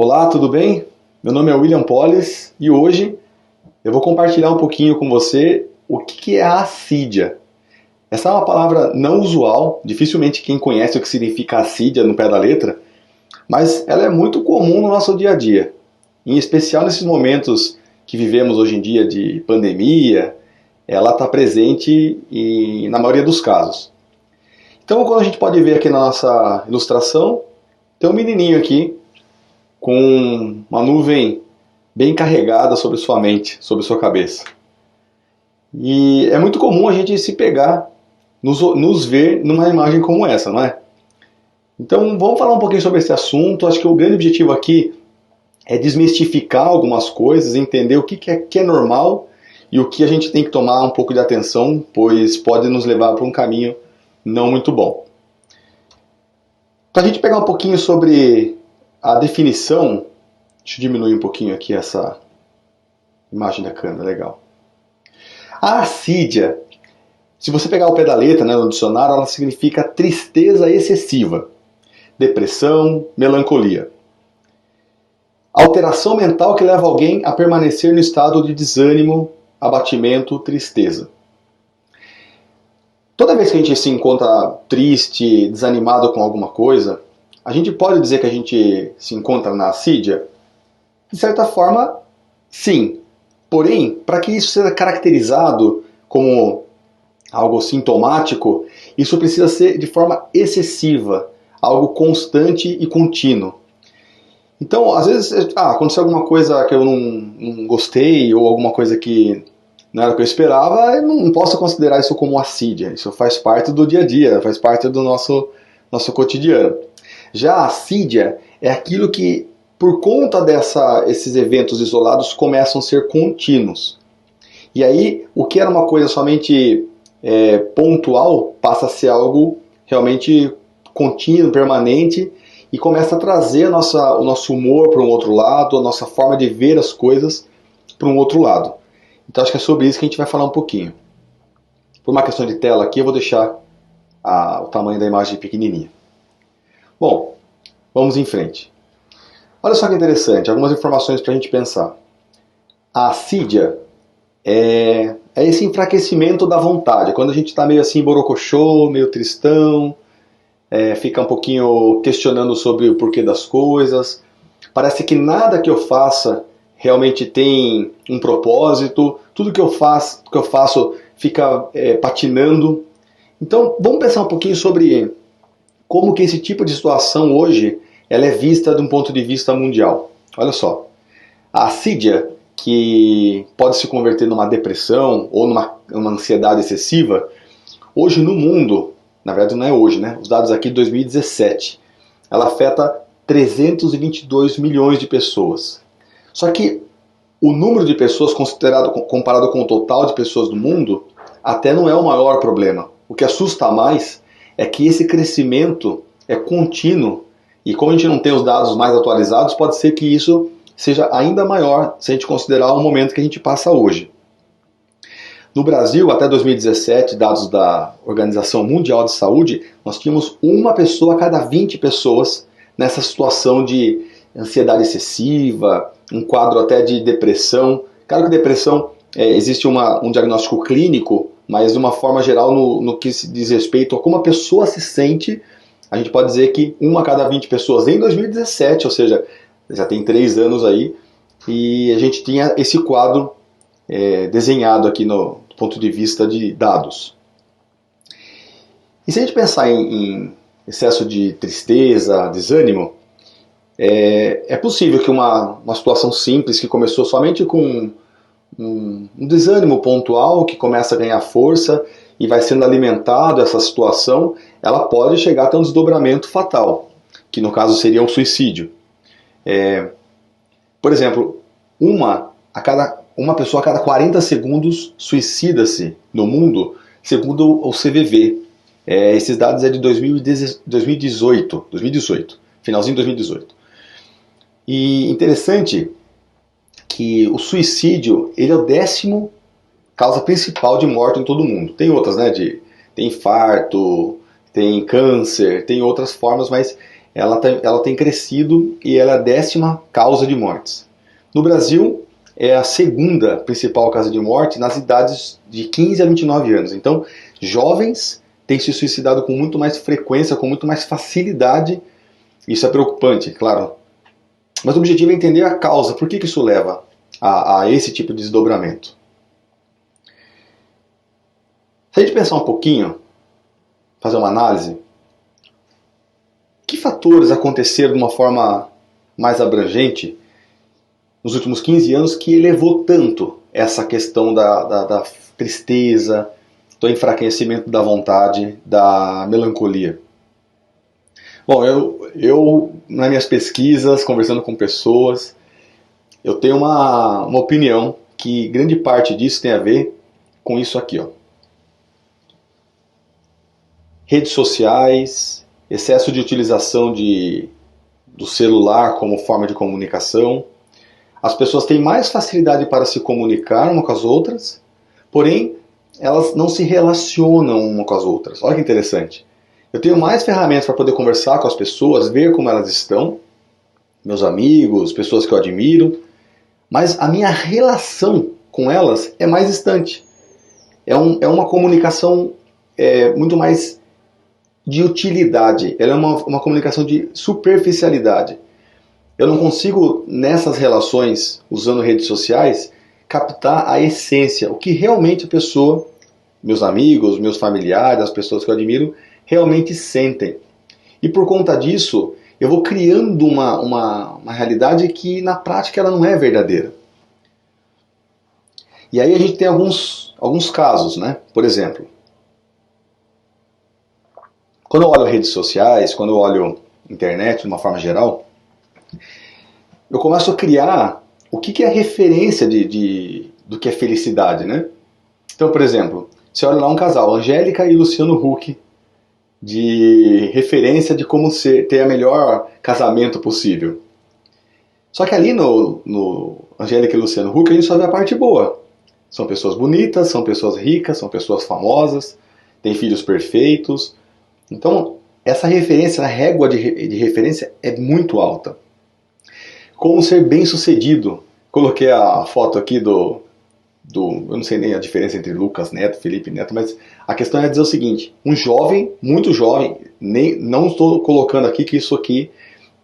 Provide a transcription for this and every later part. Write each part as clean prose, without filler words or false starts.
Olá, tudo bem? Meu nome é William Polis e hoje eu vou compartilhar um pouquinho com você o que é a assídia. Essa é uma palavra não usual, dificilmente quem conhece o que significa assídia no pé da letra, mas ela é muito comum no nosso dia a dia, em especial nesses momentos que vivemos hoje em dia de pandemia, ela está presente na maioria dos casos. Então, quando a gente pode ver aqui na nossa ilustração, tem um menininho aqui com uma nuvem bem carregada sobre sua mente, sobre sua cabeça. E é muito comum a gente se pegar, nos ver numa imagem como essa, não é? Então vamos falar um pouquinho sobre esse assunto. Acho que o grande objetivo aqui é desmistificar algumas coisas, entender o que é normal e o que a gente tem que tomar um pouco de atenção, pois pode nos levar para um caminho não muito bom. Para a gente pegar um pouquinho sobre a definição, deixa eu diminuir um pouquinho aqui essa imagem da câmera, legal. A assídia, se você pegar o pé da letra, né, no dicionário, ela significa tristeza excessiva, depressão, melancolia. Alteração mental que leva alguém a permanecer no estado de desânimo, abatimento, tristeza. Toda vez que a gente se encontra triste, desanimado com alguma coisa, a gente pode dizer que a gente se encontra na assídia? De certa forma, sim. Porém, para que isso seja caracterizado como algo sintomático, isso precisa ser de forma excessiva, algo constante e contínuo. Então, às vezes, aconteceu alguma coisa que eu não gostei, ou alguma coisa que não era o que eu esperava, eu não posso considerar isso como assídia. Isso faz parte do dia a dia, faz parte do nosso cotidiano. Já a assídia é aquilo que, por conta desses eventos isolados, começam a ser contínuos. E aí, o que era uma coisa somente pontual, passa a ser algo realmente contínuo, permanente, e começa a trazer o nosso humor para um outro lado, a nossa forma de ver as coisas para um outro lado. Então acho que é sobre isso que a gente vai falar um pouquinho. Por uma questão de tela aqui, eu vou deixar o tamanho da imagem pequenininha. Bom, vamos em frente. Olha só que interessante, algumas informações para a gente pensar. A assídia é esse enfraquecimento da vontade, quando a gente está meio assim borocochô, meio tristão, fica um pouquinho questionando sobre o porquê das coisas. Parece que nada que eu faça realmente tem um propósito, tudo que eu faço fica patinando. Então vamos pensar um pouquinho sobre como que esse tipo de situação hoje ela é vista de um ponto de vista mundial. Olha só, a assídia, que pode se converter numa depressão ou numa ansiedade excessiva, hoje no mundo, na verdade não é hoje, né? Os dados aqui de 2017, ela afeta 322 milhões de pessoas. Só que o número de pessoas comparado com o total de pessoas do mundo, até não é o maior problema. O que assusta mais é que esse crescimento é contínuo, e como a gente não tem os dados mais atualizados, pode ser que isso seja ainda maior se a gente considerar o momento que a gente passa hoje. No Brasil, até 2017, dados da Organização Mundial de Saúde, nós tínhamos uma pessoa a cada 20 pessoas nessa situação de ansiedade excessiva, um quadro até de depressão. Claro que depressão existe um diagnóstico clínico, mas de uma forma geral, no que se diz respeito a como a pessoa se sente, a gente pode dizer que uma a cada 20 pessoas em 2017, ou seja, já tem 3 anos aí, e a gente tinha esse quadro desenhado aqui do ponto de vista de dados. E se a gente pensar em excesso de tristeza, desânimo, é possível que uma situação simples que começou somente com um desânimo pontual, que começa a ganhar força e vai sendo alimentado essa situação, ela pode chegar até um desdobramento fatal, que no caso seria um suicídio. Por exemplo, uma pessoa a cada 40 segundos suicida-se no mundo, segundo o CVV. Esses dados é de 2018, finalzinho de 2018. E interessante que o suicídio ele é o 10º causa principal de morte em todo o mundo. Tem outras, né? Tem infarto, tem câncer, tem outras formas, mas ela tem crescido e ela é a 10ª causa de mortes. No Brasil, é a segunda principal causa de morte nas idades de 15 a 29 anos. Então, jovens têm se suicidado com muito mais frequência, com muito mais facilidade. Isso é preocupante, claro. Mas o objetivo é entender a causa. Por que isso leva a esse tipo de desdobramento? Se a gente pensar um pouquinho, fazer uma análise, que fatores aconteceram de uma forma mais abrangente nos últimos 15 anos que elevou tanto essa questão da tristeza, do enfraquecimento da vontade, da melancolia? Bom, eu nas minhas pesquisas, conversando com pessoas, eu tenho uma opinião que grande parte disso tem a ver com isso aqui, ó. Redes sociais, excesso de utilização do celular como forma de comunicação. As pessoas têm mais facilidade para se comunicar umas com as outras, porém elas não se relacionam umas com as outras. Olha que interessante. Eu tenho mais ferramentas para poder conversar com as pessoas, ver como elas estão, meus amigos, pessoas que eu admiro, mas a minha relação com elas é mais distante. É uma comunicação muito mais de utilidade, ela é uma comunicação de superficialidade. Eu não consigo, nessas relações, usando redes sociais, captar a essência, o que realmente a pessoa, meus amigos, meus familiares, as pessoas que eu admiro, realmente sentem. E por conta disso, eu vou criando uma realidade que na prática ela não é verdadeira. E aí a gente tem alguns casos, né? Por exemplo, quando eu olho redes sociais, quando eu olho internet de uma forma geral, eu começo a criar o que é referência do que é felicidade, né? Então, por exemplo, você olha lá um casal, Angélica e Luciano Huck, de referência de como ter o melhor casamento possível. Só que ali no Angélica e Luciano Huck a gente só vê a parte boa. São pessoas bonitas, são pessoas ricas, são pessoas famosas, têm filhos perfeitos. Então, essa referência, a régua de referência é muito alta. Como ser bem sucedido. Coloquei a foto aqui eu não sei nem a diferença entre Lucas Neto, Felipe Neto, mas a questão é dizer o seguinte, um jovem, muito jovem, não estou colocando aqui que isso aqui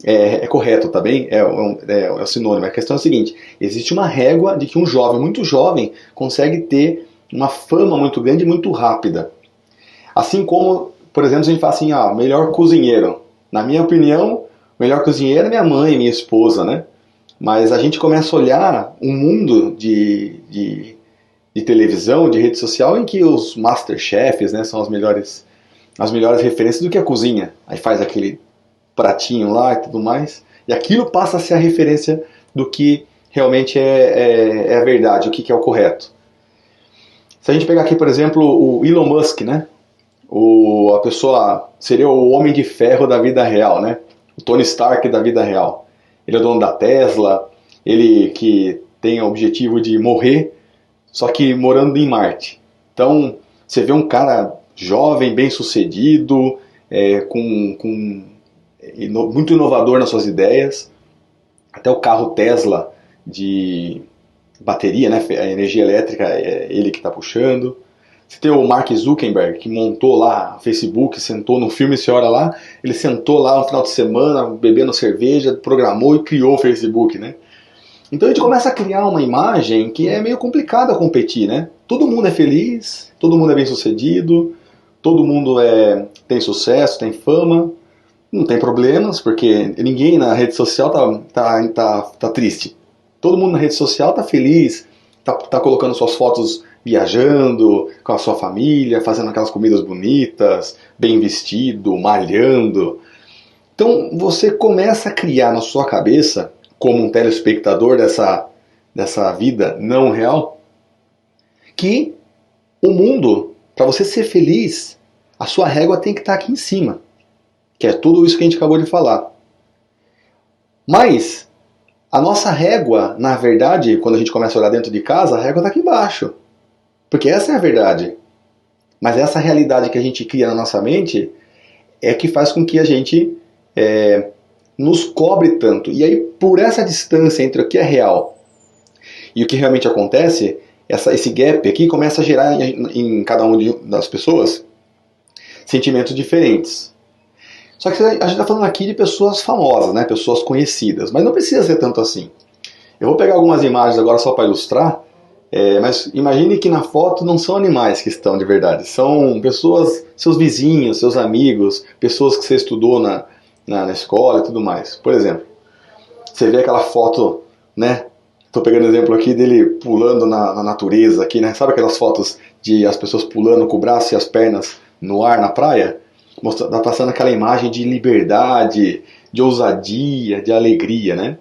é correto, tá bem? É sinônimo. A questão é a seguinte, existe uma régua de que um jovem, muito jovem, consegue ter uma fama muito grande e muito rápida. Assim como, por exemplo, se a gente fala assim, melhor cozinheiro. Na minha opinião, o melhor cozinheiro é minha mãe, minha esposa, né? Mas a gente começa a olhar um mundo de televisão, de rede social, em que os masterchefs, né, são as melhores referências do que a cozinha. Aí faz aquele pratinho lá e tudo mais. E aquilo passa a ser a referência do que realmente é a verdade, o que é o correto. Se a gente pegar aqui, por exemplo, o Elon Musk, né? A pessoa seria o homem de ferro da vida real, né? O Tony Stark da vida real. Ele é dono da Tesla, ele que tem o objetivo de morrer, só que morando em Marte. Então, você vê um cara jovem, bem sucedido, muito inovador nas suas ideias. Até o carro Tesla de bateria, né? A energia elétrica é ele que está puxando. Você tem o Mark Zuckerberg, que montou lá o Facebook, sentou no filme, você olha lá, ele sentou lá no final de semana, bebendo cerveja, programou e criou o Facebook, né? Então a gente começa a criar uma imagem que é meio complicada competir, né? Todo mundo é feliz, todo mundo é bem sucedido, todo mundo tem sucesso, tem fama, não tem problemas, porque ninguém na rede social tá triste. Todo mundo na rede social tá feliz, tá colocando suas fotos viajando com a sua família, fazendo aquelas comidas bonitas, bem vestido, malhando. Então você começa a criar na sua cabeça, como um telespectador dessa vida não real, que o mundo, para você ser feliz, a sua régua tem que estar aqui em cima, que é tudo isso que a gente acabou de falar. Mas a nossa régua, na verdade, quando a gente começa a olhar dentro de casa, a régua está aqui embaixo. Porque essa é a verdade. Mas essa realidade que a gente cria na nossa mente é que faz com que a gente nos cobre tanto. E aí, por essa distância entre o que é real e o que realmente acontece, esse gap aqui começa a gerar em cada uma das pessoas sentimentos diferentes. Só que a gente está falando aqui de pessoas famosas, né? Pessoas conhecidas, mas não precisa ser tanto assim. Eu vou pegar algumas imagens agora só para ilustrar, mas imagine que na foto não são animais que estão de verdade, são pessoas, seus vizinhos, seus amigos, pessoas que você estudou na escola e tudo mais. Por exemplo, você vê aquela foto, né? Estou pegando exemplo aqui dele pulando na natureza, aqui, né? Sabe aquelas fotos de as pessoas pulando com o braço e as pernas no ar na praia? Tá passando aquela imagem de liberdade, de ousadia, de alegria, né?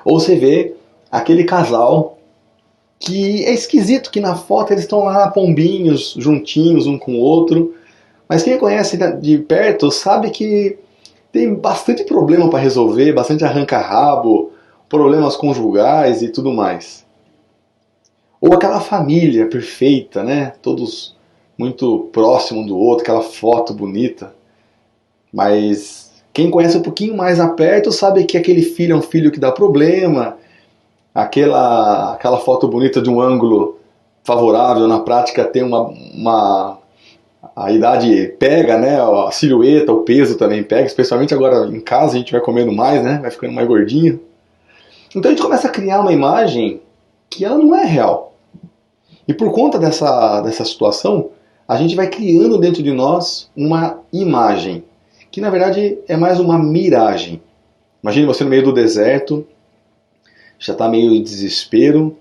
Ou você vê aquele casal que é esquisito que na foto eles estão lá pombinhos, juntinhos um com o outro, mas quem conhece de perto sabe que tem bastante problema para resolver, bastante arranca-rabo, problemas conjugais e tudo mais. Ou aquela família perfeita, né? Todos muito próximos um do outro, aquela foto bonita. Mas quem conhece um pouquinho mais a perto sabe que aquele filho é um filho que dá problema, aquela foto bonita de um ângulo favorável, na prática tem a idade pega, né? A silhueta, o peso também pega, especialmente agora em casa a gente vai comendo mais, né? Vai ficando mais gordinho. Então a gente começa a criar uma imagem que ela não é real. E por conta dessa situação, a gente vai criando dentro de nós uma imagem, que na verdade é mais uma miragem. Imagine você no meio do deserto, já está meio em desespero,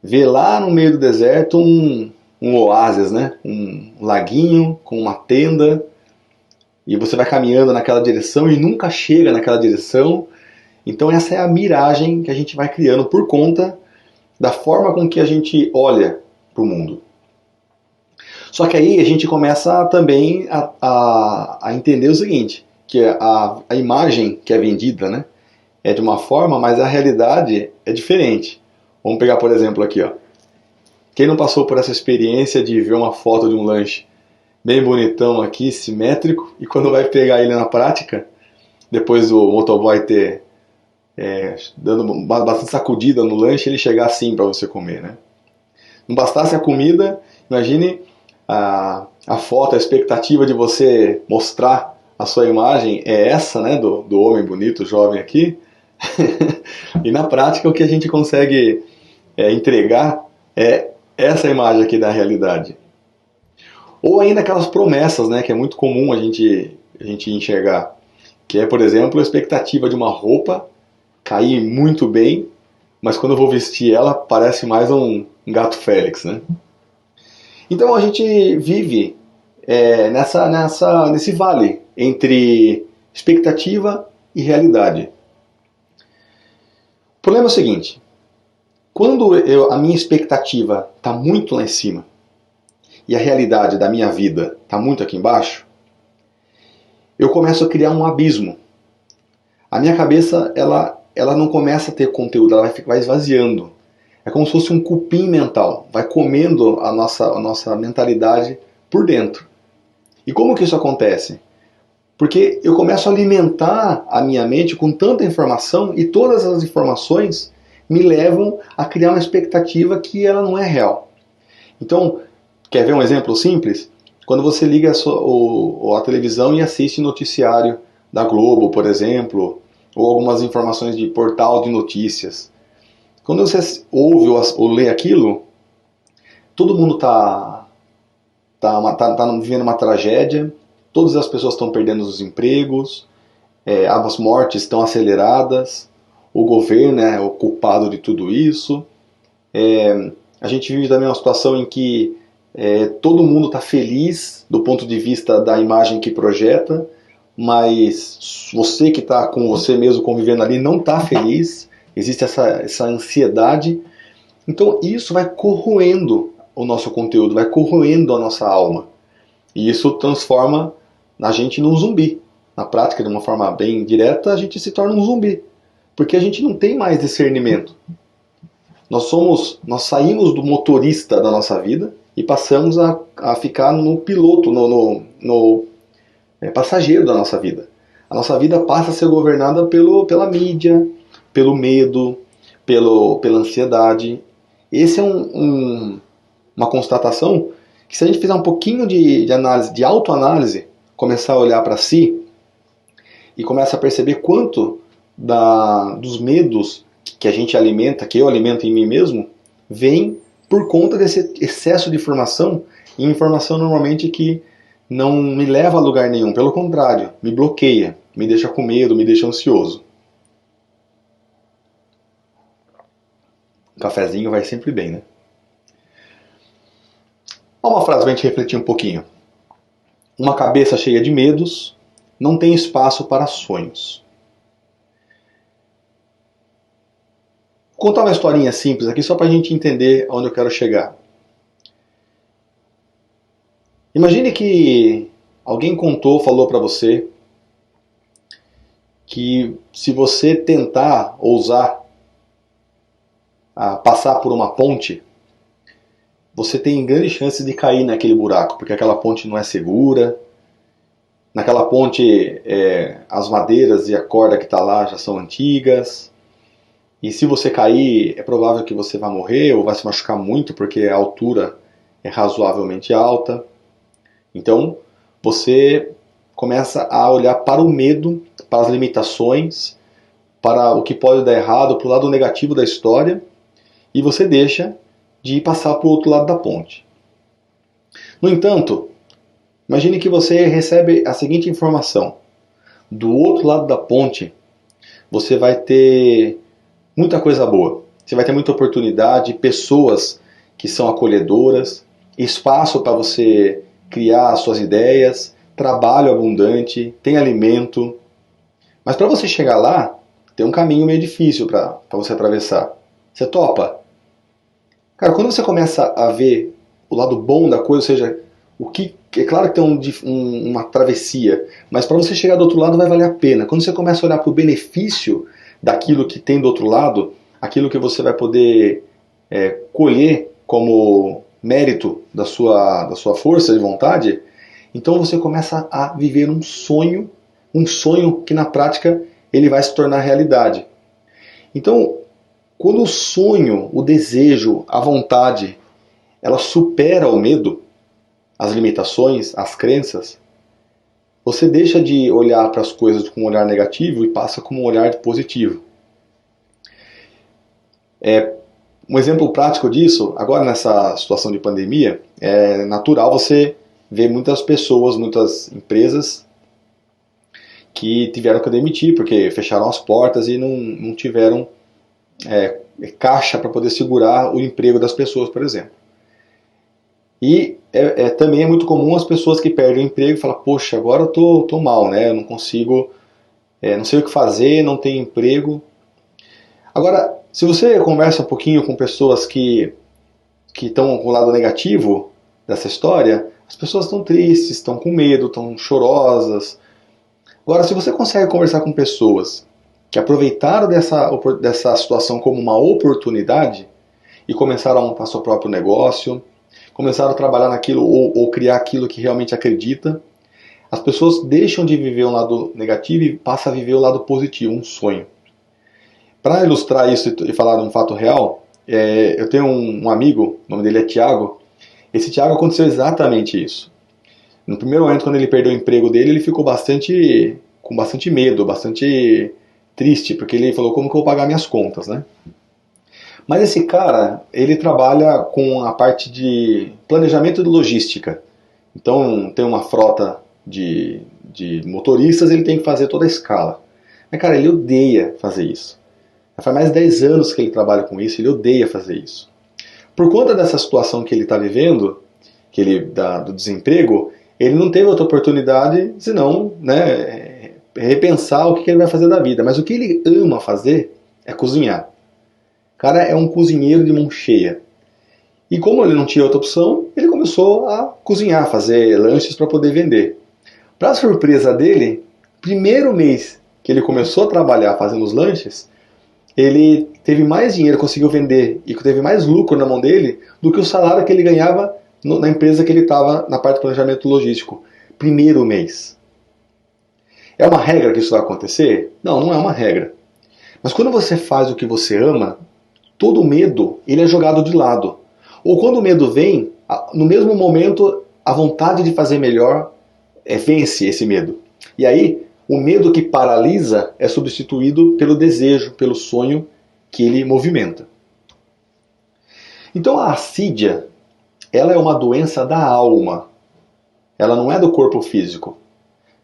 vê lá no meio do deserto um oásis, né? Um laguinho com uma tenda, e você vai caminhando naquela direção e nunca chega naquela direção. Então essa é a miragem que a gente vai criando por conta da forma com que a gente olha para o mundo. Só que aí a gente começa também a entender o seguinte, que a imagem que é vendida, né, é de uma forma, mas a realidade é diferente. Vamos pegar, por exemplo, aqui, ó. Quem não passou por essa experiência de ver uma foto de um lanche bem bonitão aqui, simétrico, e quando vai pegar ele na prática, depois o motoboy ter dando bastante sacudida no lanche, ele chegar assim para você comer, né? Não bastasse a comida, imagine a foto, a expectativa de você mostrar a sua imagem é essa, né, do homem bonito, jovem aqui. E na prática o que a gente consegue entregar é essa imagem aqui da realidade. Ou ainda aquelas promessas, né, que é muito comum a gente enxergar, que é, por exemplo, a expectativa de uma roupa cair muito bem, mas quando eu vou vestir ela parece mais um gato Félix, né? Então a gente vive nesse vale entre expectativa e realidade. O problema é o seguinte: quando a minha expectativa está muito lá em cima e a realidade da minha vida está muito aqui embaixo, eu começo a criar um abismo. A minha cabeça ela não começa a ter conteúdo, ela vai esvaziando. É como se fosse um cupim mental, vai comendo a nossa mentalidade por dentro. E como que isso acontece? Porque eu começo a alimentar a minha mente com tanta informação e todas as informações me levam a criar uma expectativa que ela não é real. Então, quer ver um exemplo simples? Quando você liga a televisão e assiste noticiário da Globo, por exemplo, ou algumas informações de portal de notícias. Quando você ouve ou lê aquilo, todo mundo está vivendo uma tragédia, todas as pessoas estão perdendo os empregos, as mortes estão aceleradas, o governo é o culpado de tudo isso. A gente vive também uma situação em que todo mundo está feliz do ponto de vista da imagem que projeta, mas você que está com você mesmo convivendo ali não está feliz, existe essa ansiedade. Então isso vai corroendo o nosso conteúdo, vai corroendo a nossa alma. E isso transforma a gente num zumbi. Na prática, de uma forma bem direta, a gente se torna um zumbi. Porque a gente não tem mais discernimento. Nós saímos do motorista da nossa vida e passamos a ficar no piloto, no passageiro da nossa vida. A nossa vida passa a ser governada pela mídia, pelo medo, pela ansiedade. Esse é uma constatação que, se a gente fizer um pouquinho de análise, de autoanálise, começar a olhar para si e começar a perceber quanto dos medos que a gente alimenta, que eu alimento em mim mesmo, vem por conta desse excesso de informação, e informação normalmente que não me leva a lugar nenhum, pelo contrário, me bloqueia, me deixa com medo, me deixa ansioso. Um cafezinho vai sempre bem, né? Olha uma frase para a gente refletir um pouquinho. Uma cabeça cheia de medos não tem espaço para sonhos. Vou contar uma historinha simples aqui só para a gente entender aonde eu quero chegar. Imagine que alguém falou para você que se você tentar, ousar passar por uma ponte, você tem grandes chances de cair naquele buraco, porque aquela ponte não é segura. Naquela ponte, as madeiras e a corda que está lá já são antigas. E se você cair, é provável que você vá morrer ou vai se machucar muito, porque a altura é razoavelmente alta. Então, você começa a olhar para o medo, para as limitações, para o que pode dar errado, para o lado negativo da história, e você deixa de passar para o outro lado da ponte. No entanto, imagine que você recebe a seguinte informação. Do outro lado da ponte, você vai ter muita coisa boa. Você vai ter muita oportunidade, pessoas que são acolhedoras, espaço para você criar suas ideias, trabalho abundante, tem alimento. Mas para você chegar lá, tem um caminho meio difícil para você atravessar. Você topa? Cara, quando você começa a ver o lado bom da coisa, ou seja, é claro que tem uma travessia, mas para você chegar do outro lado vai valer a pena. Quando você começa a olhar para o benefício daquilo que tem do outro lado, aquilo que você vai poder colher como mérito da sua força de vontade, então você começa a viver um sonho que na prática ele vai se tornar realidade. Então, quando o sonho, o desejo, a vontade, ela supera o medo, as limitações, as crenças, você deixa de olhar para as coisas com um olhar negativo e passa com um olhar positivo. Um exemplo prático disso, agora nessa situação de pandemia, é natural você ver muitas pessoas, muitas empresas que tiveram que demitir porque fecharam as portas e não tiveram caixa para poder segurar o emprego das pessoas, por exemplo. E também é muito comum as pessoas que perdem o emprego falar, poxa, agora eu tô mal, né? Eu não consigo, não sei o que fazer, não tenho emprego. Agora, se você conversa um pouquinho com pessoas que estão com o lado negativo dessa história, as pessoas estão tristes, estão com medo, estão chorosas. Agora, se você consegue conversar com pessoas que aproveitaram dessa situação como uma oportunidade e começaram a montar seu próprio negócio, começaram a trabalhar naquilo ou criar aquilo que realmente acredita, as pessoas deixam de viver um lado negativo e passam a viver o lado positivo, um sonho. Para ilustrar isso e falar de um fato real, eu tenho um amigo, o nome dele é Tiago. Esse Tiago aconteceu exatamente isso. No primeiro momento, quando ele perdeu o emprego dele, ele ficou com bastante medo, bastante triste, porque ele falou, como que eu vou pagar minhas contas, né? Mas esse cara, ele trabalha com a parte de planejamento de logística. Então, tem uma frota de motoristas, ele tem que fazer toda a escala. Mas, cara, ele odeia fazer isso. Já faz mais de 10 anos que ele trabalha com isso, ele odeia fazer isso. Por conta dessa situação que ele está vivendo, do desemprego, ele não teve outra oportunidade senão repensar o que ele vai fazer da vida. Mas o que ele ama fazer é cozinhar. O cara é um cozinheiro de mão cheia. E como ele não tinha outra opção, ele começou a cozinhar, fazer lanches para poder vender. Para surpresa dele, primeiro mês que ele começou a trabalhar fazendo os lanches, ele teve mais dinheiro, conseguiu vender e teve mais lucro na mão dele do que o salário que ele ganhava na empresa que ele estava na parte de planejamento logístico. Primeiro mês. É uma regra que isso vai acontecer? Não, não é uma regra. Mas quando você faz o que você ama, todo medo ele é jogado de lado. Ou quando o medo vem, no mesmo momento a vontade de fazer melhor vence esse medo. E aí o medo que paralisa é substituído pelo desejo, pelo sonho que ele movimenta. Então a assídia, ela é uma doença da alma. Ela não é do corpo físico.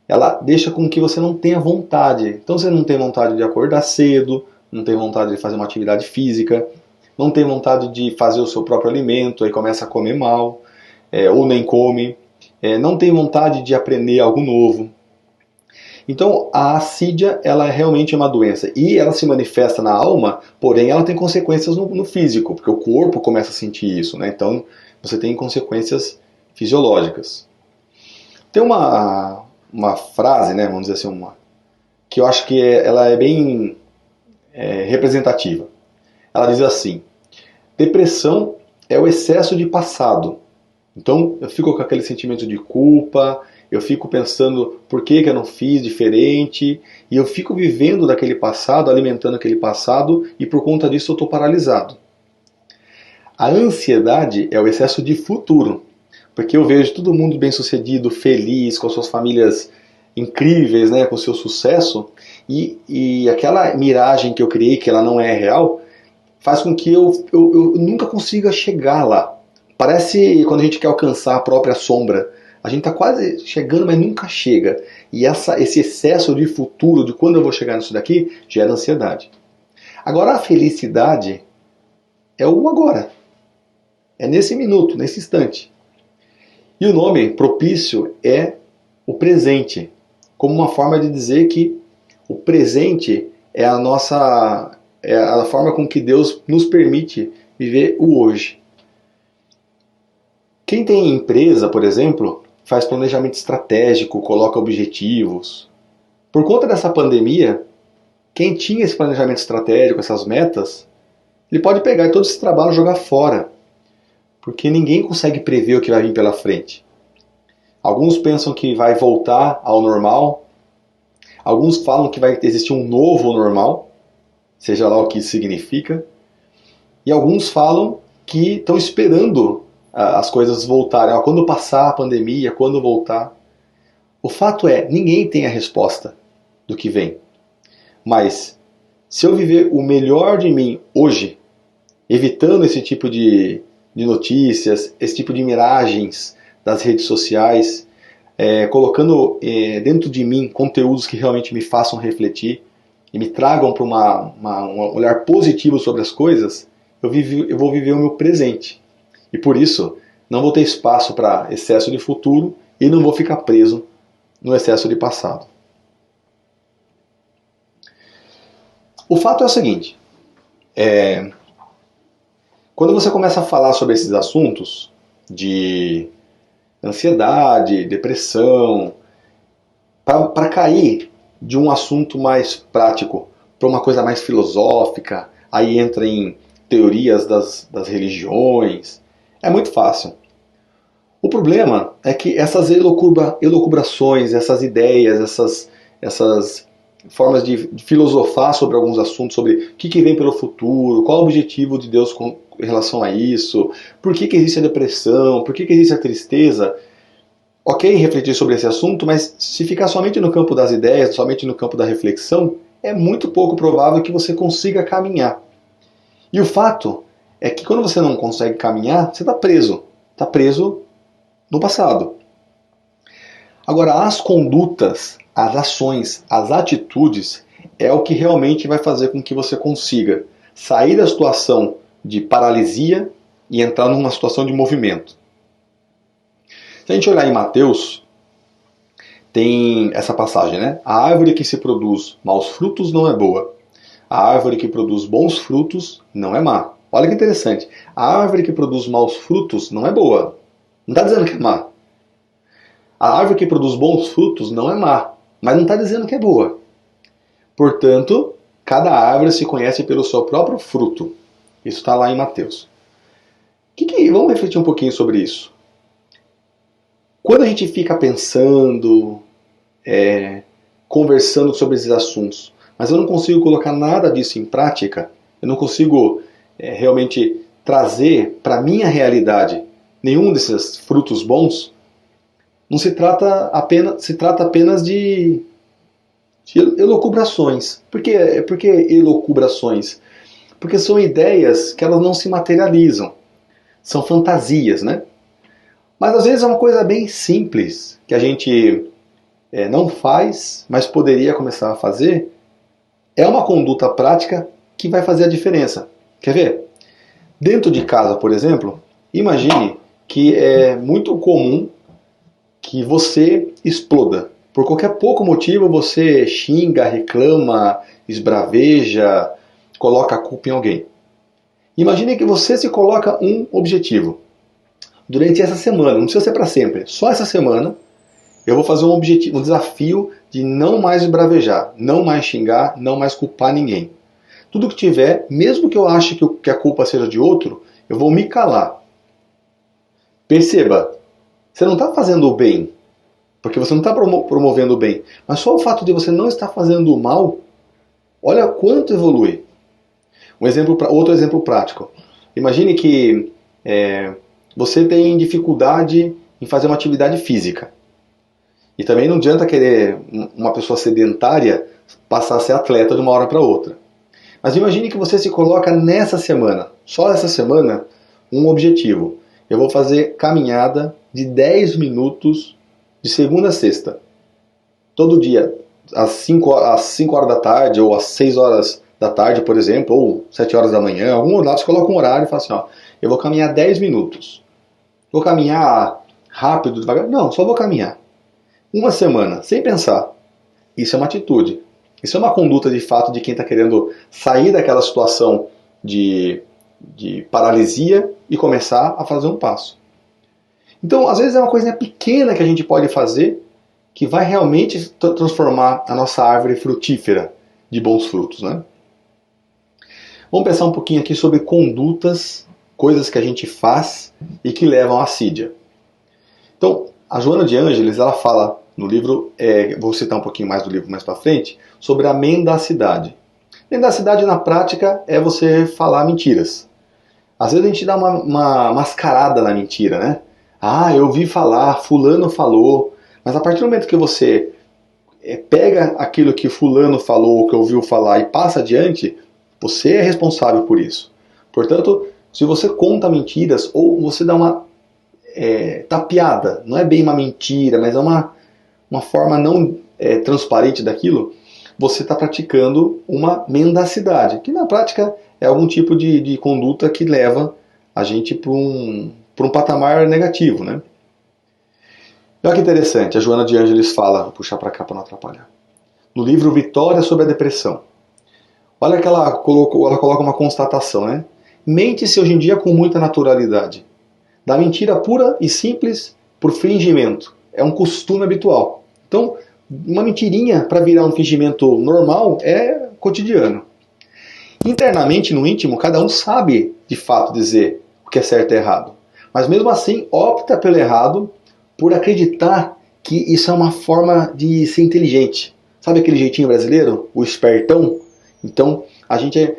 Ela deixa com que você não tenha vontade. Então você não tem vontade de acordar cedo, não tem vontade de fazer uma atividade física, não tem vontade de fazer o seu próprio alimento, aí começa a comer mal, ou nem come, não tem vontade de aprender algo novo. Então a assídia, ela realmente é uma doença e ela se manifesta na alma, porém ela tem consequências no físico, porque o corpo começa a sentir isso, né? Então você tem consequências fisiológicas. Tem uma frase, né, vamos dizer assim, que eu acho que ela é bem representativa. Ela diz assim: depressão é o excesso de passado. Então eu fico com aquele sentimento de culpa, eu fico pensando por que eu não fiz diferente, e eu fico vivendo daquele passado, alimentando aquele passado, e por conta disso eu estou paralisado. A ansiedade é o excesso de futuro, porque eu vejo todo mundo bem sucedido, feliz, com suas famílias incríveis, né, com seu sucesso, e aquela miragem que eu criei, que ela não é real, faz com que eu nunca consiga chegar lá. Parece quando a gente quer alcançar a própria sombra. A gente está quase chegando, mas nunca chega. E esse excesso de futuro, de quando eu vou chegar nisso daqui, gera ansiedade. Agora a felicidade é o agora. É nesse minuto, nesse instante. E o nome propício é o presente, como uma forma de dizer que o presente é a forma com que Deus nos permite viver o hoje. Quem tem empresa, por exemplo, faz planejamento estratégico, coloca objetivos. Por conta dessa pandemia, quem tinha esse planejamento estratégico, essas metas, ele pode pegar todo esse trabalho e jogar fora, porque ninguém consegue prever o que vai vir pela frente. Alguns pensam que vai voltar ao normal, alguns falam que vai existir um novo normal, seja lá o que isso significa, e alguns falam que estão esperando as coisas voltarem, quando passar a pandemia, quando voltar. O fato é, ninguém tem a resposta do que vem. Mas se eu viver o melhor de mim hoje, evitando esse tipo de notícias, esse tipo de miragens das redes sociais, colocando dentro de mim conteúdos que realmente me façam refletir e me tragam para um olhar positivo sobre as coisas, eu vou viver o meu presente. E por isso, não vou ter espaço para excesso de futuro e não vou ficar preso no excesso de passado. O fato é o seguinte, quando você começa a falar sobre esses assuntos de ansiedade, depressão, para cair de um assunto mais prático para uma coisa mais filosófica, aí entra em teorias das religiões, é muito fácil. O problema é que essas elucubrações, essas ideias, essas formas de filosofar sobre alguns assuntos, sobre o que vem pelo futuro, qual é o objetivo de Deus com relação a isso, por que existe a depressão, por que existe a tristeza. Ok, refletir sobre esse assunto, mas se ficar somente no campo das ideias, somente no campo da reflexão, é muito pouco provável que você consiga caminhar. E o fato é que quando você não consegue caminhar, você está preso. Está preso no passado. Agora, as condutas, as ações, as atitudes é o que realmente vai fazer com que você consiga sair da situação de paralisia e entrar numa situação de movimento. Se a gente olhar em Mateus, tem essa passagem, né? A árvore que se produz maus frutos não é boa. A árvore que produz bons frutos não é má. Olha que interessante. A árvore que produz maus frutos não é boa. Não está dizendo que é má. A árvore que produz bons frutos não é má, mas não está dizendo que é boa. Portanto, cada árvore se conhece pelo seu próprio fruto. Isso está lá em Mateus. Vamos refletir um pouquinho sobre isso. Quando a gente fica pensando, conversando sobre esses assuntos, mas eu não consigo colocar nada disso em prática, eu não consigo realmente trazer para a minha realidade nenhum desses frutos bons, não se trata apenas de elucubrações. Por que elucubrações? Porque são ideias que elas não se materializam. São fantasias, né? Mas às vezes é uma coisa bem simples, que a gente não faz, mas poderia começar a fazer. É uma conduta prática que vai fazer a diferença. Quer ver? Dentro de casa, por exemplo, imagine que é muito comum que você exploda. Por qualquer pouco motivo você xinga, reclama, esbraveja, coloca a culpa em alguém. Imagine que você se coloca um objetivo. Durante essa semana, não precisa ser para sempre, só essa semana, eu vou fazer um desafio de não mais esbravejar, não mais xingar, não mais culpar ninguém. Tudo que tiver, mesmo que eu ache que a culpa seja de outro, eu vou me calar. Perceba, você não está fazendo o bem, porque você não está promovendo o bem, mas só o fato de você não estar fazendo o mal, olha quanto evolui. Outro exemplo prático. Imagine que você tem dificuldade em fazer uma atividade física. E também não adianta querer uma pessoa sedentária passar a ser atleta de uma hora para outra. Mas imagine que você se coloca nessa semana, só essa semana, um objetivo. Eu vou fazer caminhada de 10 minutos de segunda a sexta. Todo dia, às 5 horas da tarde, ou às 6 horas da tarde, por exemplo, ou 7 horas da manhã, algum lado você coloca um horário e fala assim, eu vou caminhar 10 minutos. Vou caminhar rápido, devagar? Não, só vou caminhar. Uma semana, sem pensar. Isso é uma atitude. Isso é uma conduta de fato de quem está querendo sair daquela situação de paralisia e começar a fazer um passo. Então, às vezes é uma coisinha pequena que a gente pode fazer que vai realmente transformar a nossa árvore frutífera de bons frutos, né? Vamos pensar um pouquinho aqui sobre condutas, coisas que a gente faz e que levam à assídia. Então, a Joana de Ângeles, ela fala no livro, vou citar um pouquinho mais do livro mais para frente, sobre a mendacidade. Mendacidade na prática é você falar mentiras. Às vezes a gente dá uma mascarada na mentira, né? Ah, eu ouvi falar, fulano falou, mas a partir do momento que você pega aquilo que fulano falou, que ouviu falar e passa adiante, você é responsável por isso. Portanto, se você conta mentiras ou você dá uma tapeada, não é bem uma mentira, mas é uma forma não transparente daquilo, você está praticando uma mendacidade, que na prática é algum tipo de conduta que leva a gente para um patamar negativo, né? Olha que interessante, a Joana de Ângeles fala, vou puxar para cá para não atrapalhar, no livro Vitória sobre a Depressão. Olha que ela coloca uma constatação, né? Mente-se hoje em dia com muita naturalidade. Da mentira pura e simples por fingimento. É um costume habitual. Então, uma mentirinha para virar um fingimento normal é cotidiano. Internamente, no íntimo, cada um sabe de fato dizer o que é certo e errado. Mas mesmo assim, opta pelo errado por acreditar que isso é uma forma de ser inteligente. Sabe aquele jeitinho brasileiro? O espertão? Então, a gente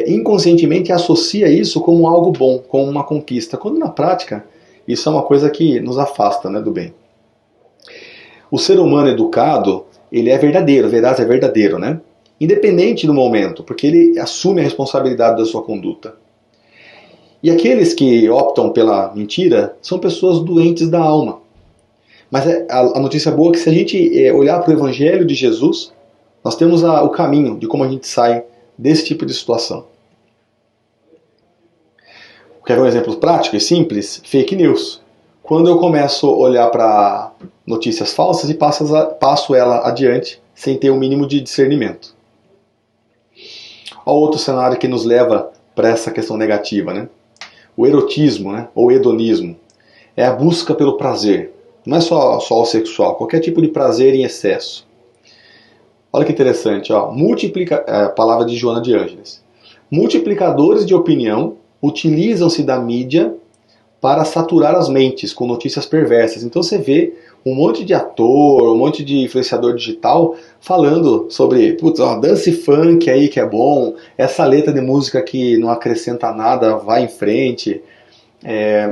inconscientemente associa isso como algo bom, como uma conquista, quando na prática isso é uma coisa que nos afasta, né, do bem. O ser humano educado, ele é verdadeiro, veraz é verdadeiro, né? Independente do momento, porque ele assume a responsabilidade da sua conduta. E aqueles que optam pela mentira são pessoas doentes da alma. Mas a notícia boa é que se a gente olhar para o Evangelho de Jesus, nós temos o caminho de como a gente sai desse tipo de situação. Quer ver um exemplo prático e simples? Fake news. Quando eu começo a olhar para notícias falsas e passo ela adiante sem ter o mínimo de discernimento. Olha outro cenário que nos leva para essa questão negativa, né? O erotismo, né? Ou hedonismo. É a busca pelo prazer. Não é só o sexual, qualquer tipo de prazer em excesso. Olha que interessante, ó. A palavra de Joana de Ângeles. Multiplicadores de opinião utilizam-se da mídia para saturar as mentes com notícias perversas. Então você vê um monte de ator, um monte de influenciador digital falando sobre, putz, ó, dance funk aí que é bom, essa letra de música que não acrescenta nada, vai em frente.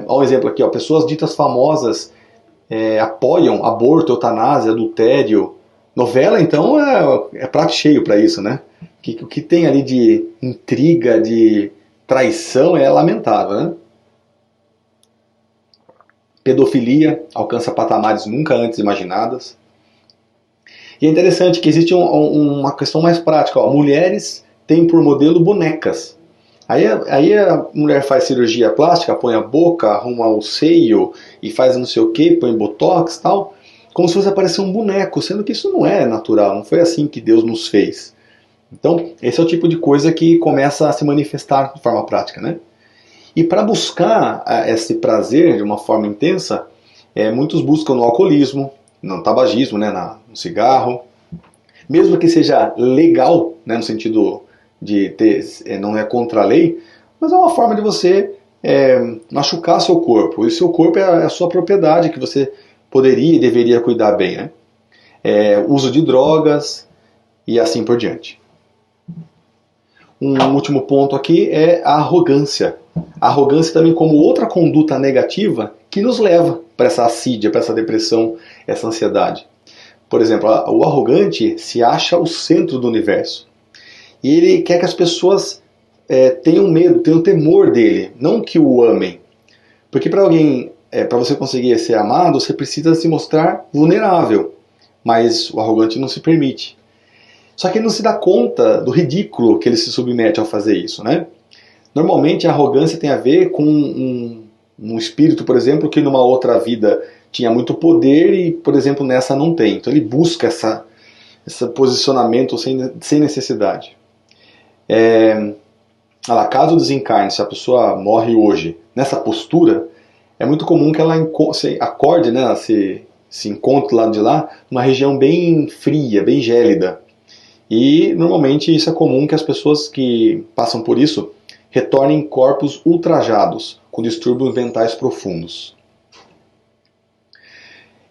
Ó, um exemplo aqui, ó, pessoas ditas famosas apoiam aborto, eutanásia, adultério. Novela, então, é prato cheio para isso, né? O que tem ali de intriga, de traição é lamentável, né? Pedofilia alcança patamares nunca antes imaginadas. E é interessante que existe uma questão mais prática. Ó, mulheres têm por modelo bonecas. Aí a mulher faz cirurgia plástica, põe a boca, arruma o seio e faz não sei o que, põe botox e tal, como se fosse aparecer um boneco, sendo que isso não é natural, não foi assim que Deus nos fez. Então, esse é o tipo de coisa que começa a se manifestar de forma prática, né? E para buscar esse prazer de uma forma intensa, muitos buscam no alcoolismo, no tabagismo, né, no cigarro, mesmo que seja legal, né, no sentido de ter, não é contra a lei, mas é uma forma de você machucar seu corpo. E seu corpo é a sua propriedade que você poderia e deveria cuidar bem, né? Uso de drogas e assim por diante. Um último ponto aqui é a arrogância. A arrogância também como outra conduta negativa que nos leva para essa assídia, para essa depressão, essa ansiedade. Por exemplo, o arrogante se acha o centro do universo. E ele quer que as pessoas tenham medo, tenham temor dele, não que o amem. Porque para alguém, para você conseguir ser amado, você precisa se mostrar vulnerável. Mas o arrogante não se permite. Só que ele não se dá conta do ridículo que ele se submete ao fazer isso, né? Normalmente a arrogância tem a ver com um espírito, por exemplo, que numa outra vida tinha muito poder e, por exemplo, nessa não tem. Então ele busca esse posicionamento sem necessidade. Caso desencarne, se a pessoa morre hoje nessa postura, é muito comum que ela acorde, né, se encontre lá de lá, numa região bem fria, bem gélida. E normalmente isso é comum que as pessoas que passam por isso retornem em corpos ultrajados, com distúrbios mentais profundos.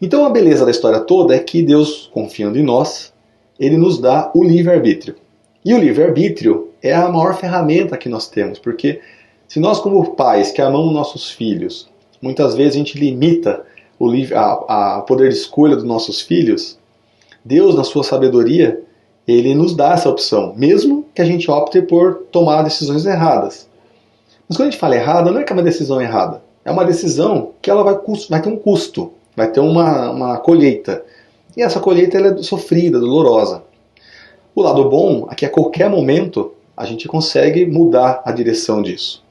Então a beleza da história toda é que Deus, confiando em nós, Ele nos dá o livre-arbítrio. E o livre-arbítrio é a maior ferramenta que nós temos, porque se nós como pais que amamos nossos filhos, muitas vezes a gente limita o poder de escolha dos nossos filhos, Deus, na sua sabedoria, Ele nos dá essa opção, mesmo que a gente opte por tomar decisões erradas. Mas quando a gente fala errada, não é que é uma decisão errada. É uma decisão que ela vai ter um custo, vai ter uma colheita. E essa colheita ela é sofrida, dolorosa. O lado bom é que a qualquer momento a gente consegue mudar a direção disso.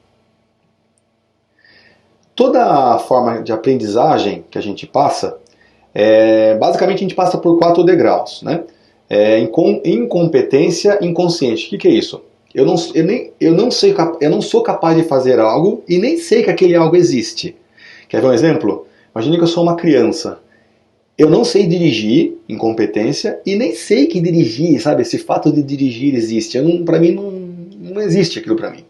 Toda a forma de aprendizagem que a gente passa, basicamente a gente passa por 4 degraus, né? Incompetência inconsciente. O que é isso? Eu não sou capaz de fazer algo e nem sei que aquele algo existe. Quer ver um exemplo? Imagine que eu sou uma criança. Eu não sei dirigir, incompetência, e nem sei que dirigir, sabe? Esse fato de dirigir existe. Para mim não existe aquilo para mim.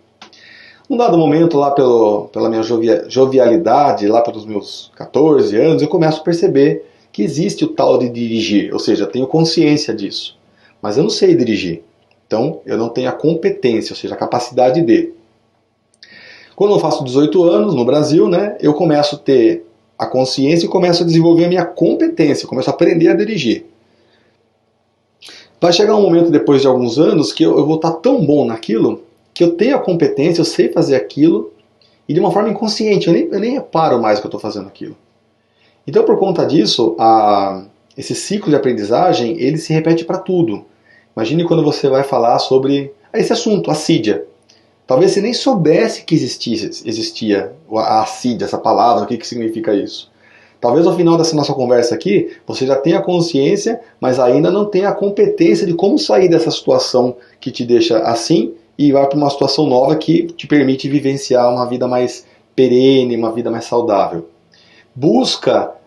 Num dado momento, lá pela minha jovialidade, lá pelos meus 14 anos, eu começo a perceber que existe o tal de dirigir, ou seja, eu tenho consciência disso. Mas eu não sei dirigir. Então, eu não tenho a competência, ou seja, a capacidade de. Quando eu faço 18 anos, no Brasil, né, eu começo a ter a consciência e começo a desenvolver a minha competência, começo a aprender a dirigir. Vai chegar um momento, depois de alguns anos, que eu vou estar tão bom naquilo, que eu tenho a competência, eu sei fazer aquilo, e de uma forma inconsciente, eu nem reparo mais que eu estou fazendo aquilo. Então, por conta disso, esse ciclo de aprendizagem, ele se repete para tudo. Imagine quando você vai falar sobre esse assunto, assídia. Talvez você nem soubesse que existia a assídia, essa palavra, o que significa isso. Talvez ao final dessa nossa conversa aqui, você já tenha consciência, mas ainda não tenha a competência de como sair dessa situação que te deixa assim e vai para uma situação nova que te permite vivenciar uma vida mais perene, uma vida mais saudável.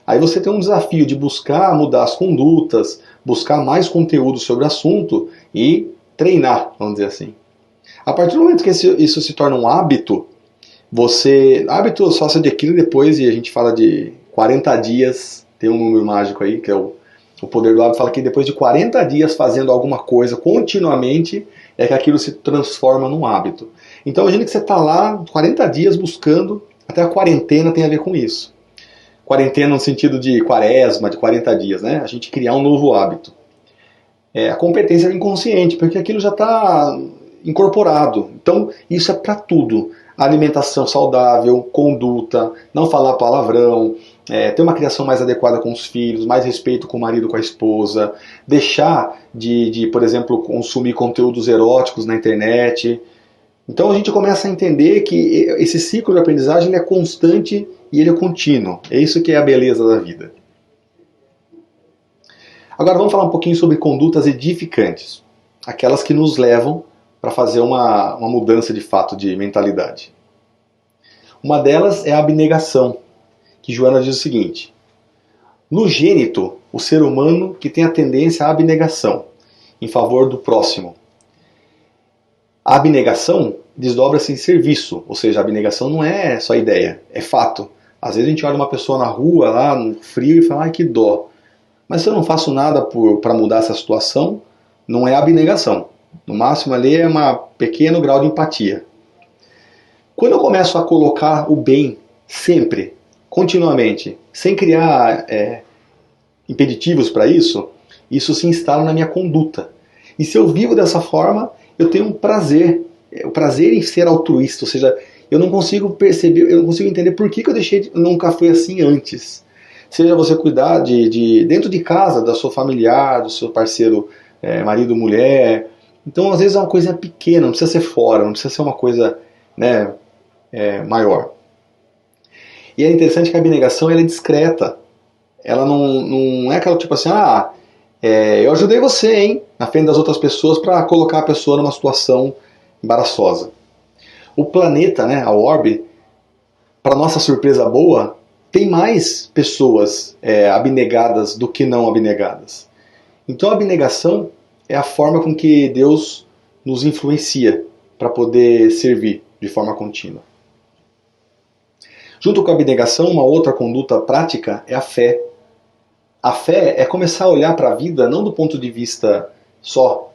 Aí você tem um desafio de buscar mudar as condutas, buscar mais conteúdo sobre o assunto e treinar, vamos dizer assim. A partir do momento que isso se torna um hábito, hábito só se adquire depois, e a gente fala de 40 dias tem um número mágico aí, que é o poder do hábito, fala que depois de 40 dias fazendo alguma coisa continuamente, é que aquilo se transforma num hábito. Então imagine que você está lá 40 dias buscando, até a quarentena tem a ver com isso. Quarentena no sentido de quaresma, de 40 dias, né? A gente criar um novo hábito. A competência é inconsciente, porque aquilo já está incorporado. Então isso é para tudo. Alimentação saudável, conduta, não falar palavrão, ter uma criação mais adequada com os filhos, mais respeito com o marido, com a esposa, deixar de, por exemplo, consumir conteúdos eróticos na internet. Então a gente começa a entender que esse ciclo de aprendizagem ele é constante e ele é contínuo. É isso que é a beleza da vida. Agora vamos falar um pouquinho sobre condutas edificantes, aquelas que nos levam para fazer uma mudança de fato de mentalidade. Uma delas é a abnegação, que Joana diz o seguinte: no gênito, o ser humano que tem a tendência à abnegação, em favor do próximo. A abnegação desdobra-se em serviço, ou seja, a abnegação não é só ideia, é fato. Às vezes a gente olha uma pessoa na rua, lá no frio, e fala, ai que dó. Mas se eu não faço nada para mudar essa situação, não é abnegação. No máximo ali é um pequeno grau de empatia. Quando eu começo a colocar o bem sempre, continuamente, sem criar impeditivos para isso, isso se instala na minha conduta. E se eu vivo dessa forma, eu tenho um prazer, o prazer em ser altruísta, ou seja, eu não consigo perceber, eu não consigo entender por que eu nunca fui assim antes. Seja você cuidar dentro de casa, da sua familiar, do seu parceiro, marido, mulher. Então, às vezes é uma coisa pequena, não precisa ser fora, não precisa ser uma coisa maior. E é interessante que a abnegação ela é discreta. Ela não é aquela tipo assim, eu ajudei você, hein, na frente das outras pessoas para colocar a pessoa numa situação embaraçosa. O planeta, a orbe, para nossa surpresa boa, tem mais pessoas abnegadas do que não abnegadas. Então a abnegação é a forma com que Deus nos influencia para poder servir de forma contínua. Junto com a abnegação, uma outra conduta prática é a fé. A fé é começar a olhar para a vida não do ponto de vista só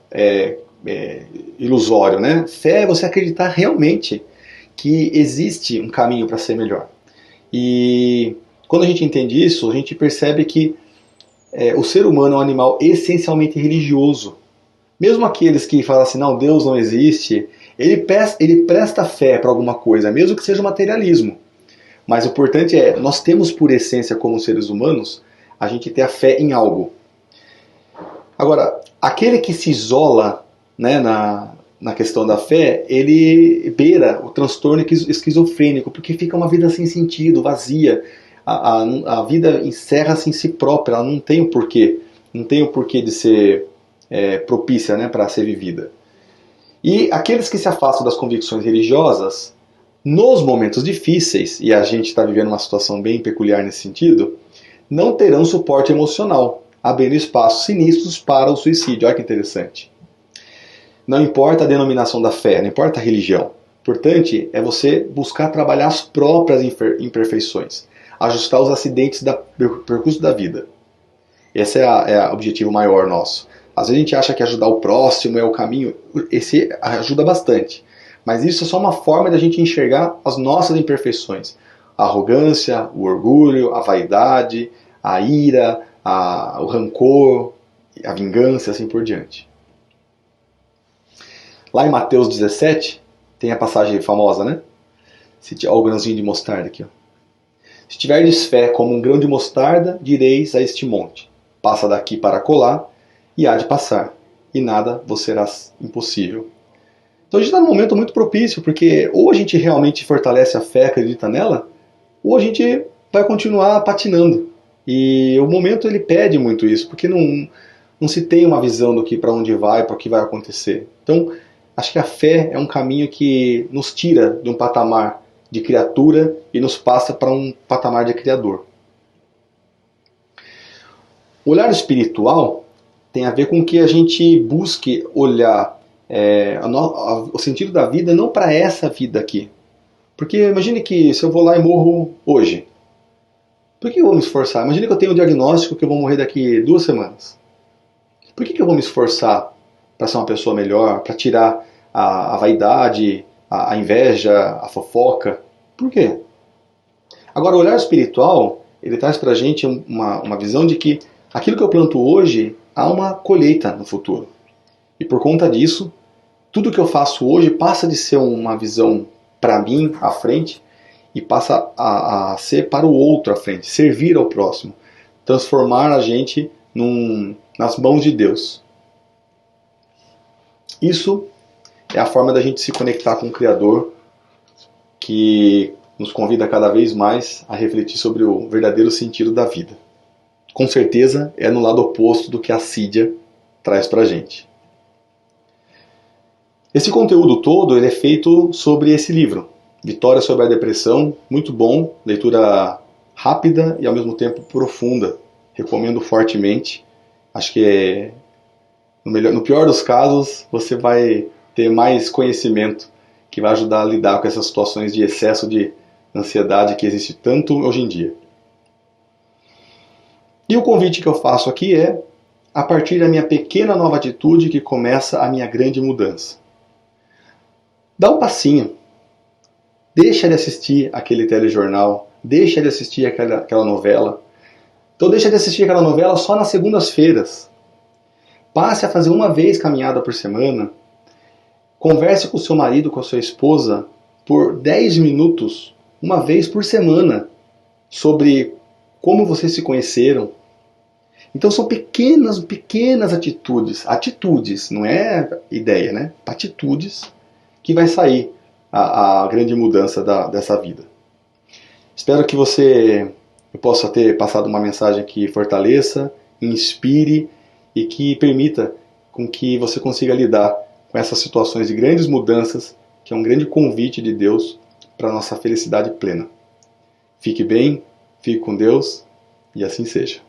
ilusório, né? Fé é você acreditar realmente que existe um caminho para ser melhor. E quando a gente entende isso, a gente percebe que o ser humano é um animal essencialmente religioso. Mesmo aqueles que falam assim, não, Deus não existe, ele presta fé para alguma coisa, mesmo que seja materialismo. Mas o importante nós temos por essência como seres humanos, a gente ter a fé em algo. Agora, aquele que se isola na questão da fé, ele beira o transtorno esquizofrênico, porque fica uma vida sem sentido, vazia. A vida encerra-se em si própria, ela não tem o porquê. Não tem o porquê de ser propícia para ser vivida. E aqueles que se afastam das convicções religiosas, nos momentos difíceis, e a gente está vivendo uma situação bem peculiar nesse sentido, não terão suporte emocional, abrindo espaços sinistros para o suicídio. Olha que interessante. Não importa a denominação da fé, não importa a religião. O importante é você buscar trabalhar as próprias imperfeições, ajustar os acidentes do percurso da vida. Esse é o objetivo maior nosso. Às vezes a gente acha que ajudar o próximo é o caminho, esse ajuda bastante. Mas isso é só uma forma de a gente enxergar as nossas imperfeições. A arrogância, o orgulho, a vaidade, a ira, o rancor, a vingança, assim por diante. Lá em Mateus 17, tem a passagem famosa, né? Olha o grãozinho de mostarda aqui. Ó. Se tiverdes fé como um grão de mostarda, direis a este monte, passa daqui para colar, e há de passar, e nada vos será impossível. Então a gente está num momento muito propício, porque ou a gente realmente fortalece a fé, acredita nela, ou a gente vai continuar patinando. E o momento ele pede muito isso, porque não se tem uma visão do que para onde vai, para o que vai acontecer. Então, acho que a fé é um caminho que nos tira de um patamar de criatura e nos passa para um patamar de criador. O olhar espiritual tem a ver com que a gente busque olhar o sentido da vida não para essa vida aqui. Porque imagine que se eu vou lá e morro hoje, Por que eu vou me esforçar? Imagina que eu tenho um diagnóstico que eu vou morrer daqui 2 semanas. Por que eu vou me esforçar para ser uma pessoa melhor, para tirar a vaidade, a inveja, a fofoca? Por quê? Agora, o olhar espiritual, ele traz para a gente uma visão de que aquilo que eu planto hoje, há uma colheita no futuro. E por conta disso, tudo que eu faço hoje passa de ser uma visão para mim, à frente, e passa a ser para o outro à frente, servir ao próximo, transformar a gente nas mãos de Deus. Isso é a forma da gente se conectar com o Criador, que nos convida cada vez mais a refletir sobre o verdadeiro sentido da vida. Com certeza é no lado oposto do que a Sídia traz pra gente. Esse conteúdo todo ele é feito sobre esse livro, Vitória sobre a Depressão, muito bom, leitura rápida e ao mesmo tempo profunda. Recomendo fortemente. Acho que no pior dos casos você vai ter mais conhecimento que vai ajudar a lidar com essas situações de excesso de ansiedade que existe tanto hoje em dia. E o convite que eu faço aqui é, a partir da minha pequena nova atitude que começa a minha grande mudança. Dá um passinho. Deixa de assistir aquele telejornal, deixa de assistir aquela novela. Então deixa de assistir aquela novela só nas segundas-feiras. Passe a fazer uma vez caminhada por semana. Converse com o seu marido, com a sua esposa, por 10 minutos, uma vez por semana, sobre como vocês se conheceram. Então são pequenas atitudes, não é ideia, né? Atitudes que vai sair a grande mudança dessa vida. Espero que eu possa ter passado uma mensagem que fortaleça, inspire e que permita com que você consiga lidar com essas situações de grandes mudanças, que é um grande convite de Deus para a nossa felicidade plena. Fique bem, fique com Deus e assim seja.